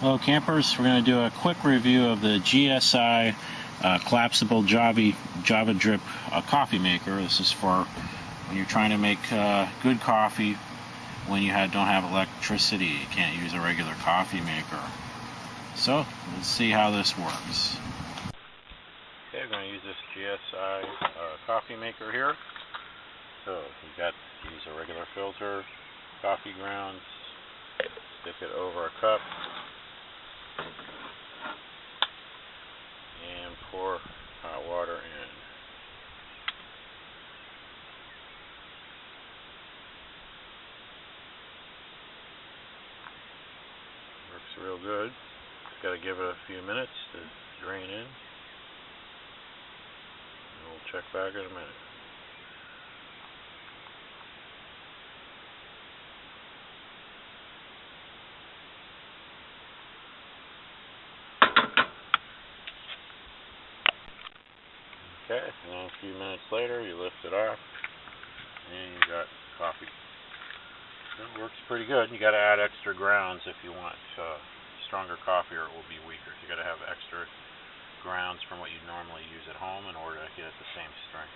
Hello campers, we're going to do a quick review of the GSI collapsible Java drip coffee maker. This is for when you're trying to make good coffee when you don't have electricity. You can't use a regular coffee maker. So let's see how this works. Okay, I'm going to use this GSI coffee maker here. So you've got to use a regular filter, coffee grounds, stick it over a cup, and pour hot water in. Works real good. Just got to give it a few minutes to drain in. And we'll check back in a minute. Okay, and then a few minutes later, you lift it off, and you got coffee. It works pretty good. You got to add extra grounds if you want stronger coffee, or it will be weaker. You got to have extra grounds from what you normally use at home in order to get it the same strength.